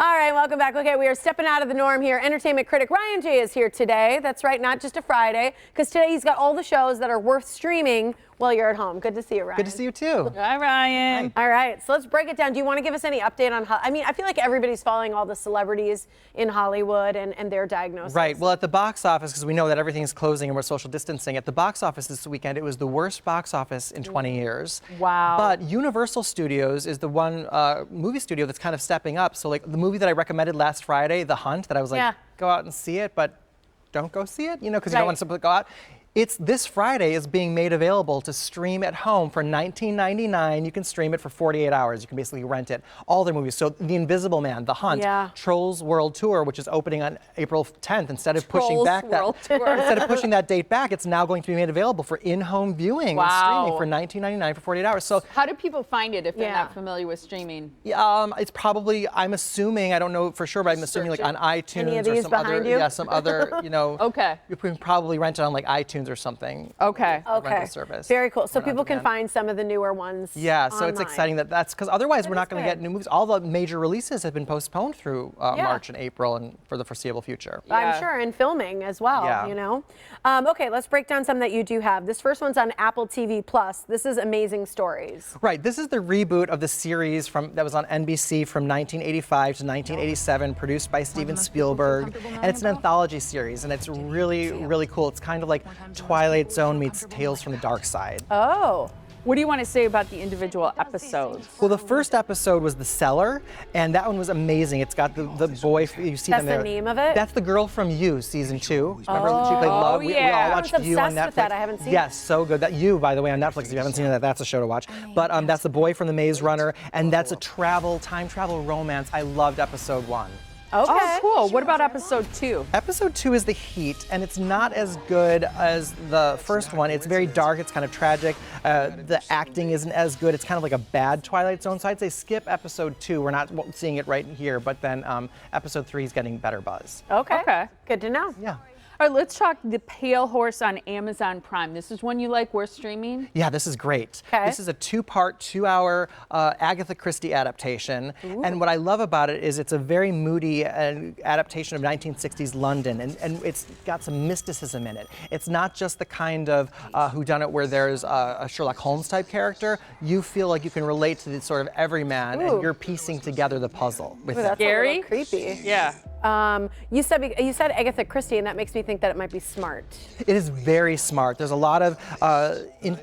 All right, welcome back. Okay, we are stepping out of the norm here. Entertainment critic Ryan J is here today. That's right, not just a Friday, because today he's got all the shows that are worth streaming while you're at home. Good to see you, Ryan. Good to see you too. Hi, Ryan. All right, so let's break it down. Do you want to give us any update on how, I mean, I feel like everybody's following all the celebrities in Hollywood and their diagnosis. Right, well at the box office, because we know that everything's closing and we're social distancing, at the box office this weekend, it was the worst box office in 20 years. Wow. But Universal Studios is the one movie studio that's kind of stepping up. So like the movie that I recommended last Friday, The Hunt, that I was like, go out and see it, but don't go see it, you know, because you don't want to go out. It's this Friday is being made available to stream at home for $19.99. You can stream it for 48 hours. You can basically rent it. All their movies. So The Invisible Man, The Hunt, Trolls World Tour, which is opening on April 10th. Instead of pushing back that date back, it's now going to be made available for in-home viewing and streaming for $19.99 for 48 hours. So how do people find it if they're not familiar with streaming? It's probably, I'm assuming, I don't know for sure, but I'm assuming like on iTunes or some other, some other, you know, you can probably rent it on like iTunes or something. Rental service. Very cool. So people can find some of the newer ones. Yeah, so it's exciting that's because otherwise we're not going to get new movies. All the major releases have been postponed through March and April and for the foreseeable future. I'm sure, and filming as well, you know. Okay, let's break down some that you do have. This first one's on Apple TV Plus. This is Amazing Stories. Right, this is the reboot of the series that was on NBC from 1985 to 1987, produced by Steven Spielberg, and it's an anthology series, and it's really, really cool. It's kind of like Twilight Zone meets Tales from the Dark Side. Oh. What do you want to say about the individual episodes? Well, the first episode was The Cellar, and that one was amazing. It's got the boy, you see them there. That's the name of it? That's the girl from You, season 2. Remember she played Love? We all watched You on Netflix. With that. I haven't seen it. Yes, so good. That You, by the way, on Netflix. If you haven't seen it, that's a show to watch. But that's the boy from The Maze Runner, and that's a time travel romance. I loved episode 1. Okay. Oh, cool. What about episode 2? Episode 2 is The Heat, and it's not as good as the first one. It's very dark. It's kind of tragic. The acting isn't as good. It's kind of like a bad Twilight Zone. So I'd say skip episode 2. We're not seeing it right here, but then episode 3 is getting better buzz. Okay. Good to know. Yeah. All right, let's talk The Pale Horse on Amazon Prime. This is one you like worth streaming? Yeah, this is great. This is a 2-part, 2-hour Agatha Christie adaptation. And what I love about it is it's a very moody adaptation of 1960s London, and it's got some mysticism in it. It's not just the kind of whodunit where there's a Sherlock Holmes type character. You feel like you can relate to the sort of everyman, and you're piecing together the puzzle with That's scary. A little creepy. Yeah. You said Agatha Christie, and that makes me think that it might be smart. It is very smart. There's a lot of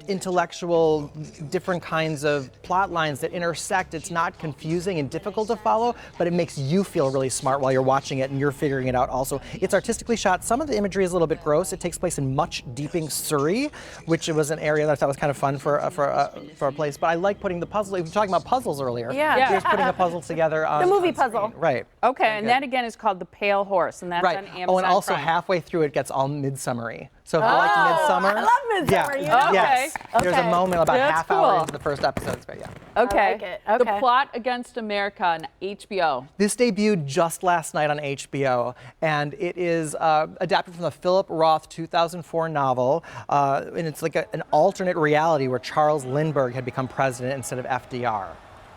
intellectual, different kinds of plot lines that intersect. It's not confusing and difficult to follow, but it makes you feel really smart while you're watching it and you're figuring it out also. It's artistically shot. Some of the imagery is a little bit gross. It takes place in Much Deeping, Surrey, which was an area that I thought was kind of fun for a place. But I like putting the puzzle. We were talking about puzzles earlier. Yeah. Just putting a puzzle together on the movie on puzzle. Screen. Right. Okay, and that again is called The Pale Horse, and that's on Amazon Oh, and also Prime. halfway through it gets all midsummery. So if you like Midsummer, I love Midsummer. Yes. There's a moment about half hour into the first episode. But Okay. I like it. Okay. The Plot Against America on HBO. This debuted just last night on HBO, and it is adapted from the Philip Roth 2004 novel, and it's like an alternate reality where Charles Lindbergh had become president instead of FDR.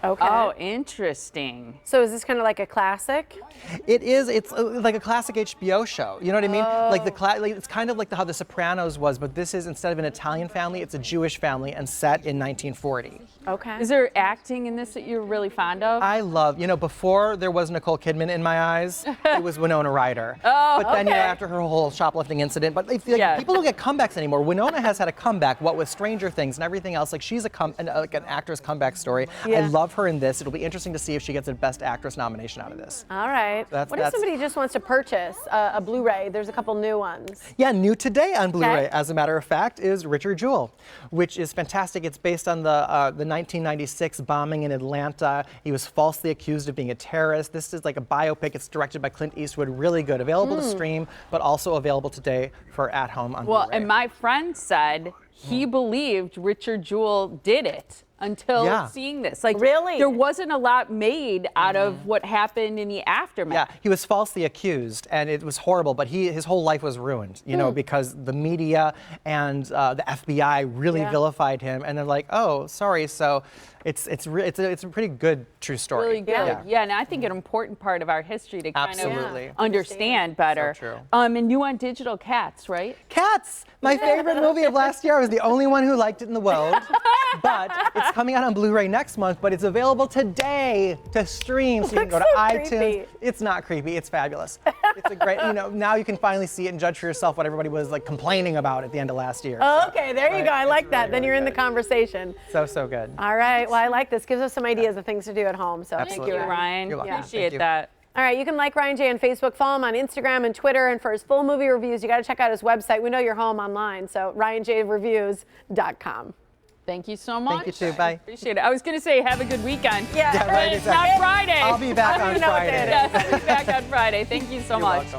Okay. Oh, interesting. So is this kind of like a classic? It is. It's like a classic HBO show. You know what I mean? Like it's kind of like how The Sopranos was, but this is, instead of an Italian family, it's a Jewish family and set in 1940. Okay. Is there acting in this that you're really fond of? I love, before there was Nicole Kidman in my eyes, it was Winona Ryder. But then, after her whole shoplifting incident, but people don't get comebacks anymore. Winona has had a comeback, what with Stranger Things and everything else. Like she's like an actor's comeback story. I love her in this. It'll be interesting to see if she gets a Best Actress nomination out of this. All right. What if somebody just wants to purchase a Blu-ray? There's a couple new ones. Yeah, new today on Blu-ray, as a matter of fact, is Richard Jewell, which is fantastic. It's based on the 1996 bombing in Atlanta. He was falsely accused of being a terrorist. This is like a biopic. It's directed by Clint Eastwood. Really good. Available to stream, but also available today for at home on Blu-ray. Well, and my friend said he believed Richard Jewell did it until seeing this. Like, really? There wasn't a lot made out of what happened in the aftermath. Yeah, he was falsely accused, and it was horrible, but his whole life was ruined, because the media and the FBI really vilified him, and they're like, oh, sorry, so it's a pretty good true story. Really good. Yeah, and I think an important part of our history to kind Absolutely. of understand better. So true. And you on digital Cats, right? Cats, my favorite movie of last year. I was the only one who liked it in the world. But it's coming out on Blu-ray next month, but it's available today to stream. So you can go to iTunes. Creepy. It's not creepy, it's fabulous. It's a great, now you can finally see it and judge for yourself what everybody was like complaining about at the end of last year. Oh, okay, there you go. I like that. Then you're in the conversation. So good. All right. Well, I like this. Gives us some ideas of things to do at home. So Absolutely. thank you, Ryan. Ryan. You're welcome. Appreciate Thank you. that. All right, you can like Ryan J on Facebook, follow him on Instagram and Twitter, and for his full movie reviews, you got to check out his website. We know you're home online, so ryanjreviews.com. Thank you so much. Thank you too. Bye. Appreciate it. I was going to say have a good weekend. Yeah, Yeah, right, But it's exactly. not Friday. I'll be back I don't on even know what Friday. day it Yes, I'll be back on Friday. Thank you so You're much. welcome.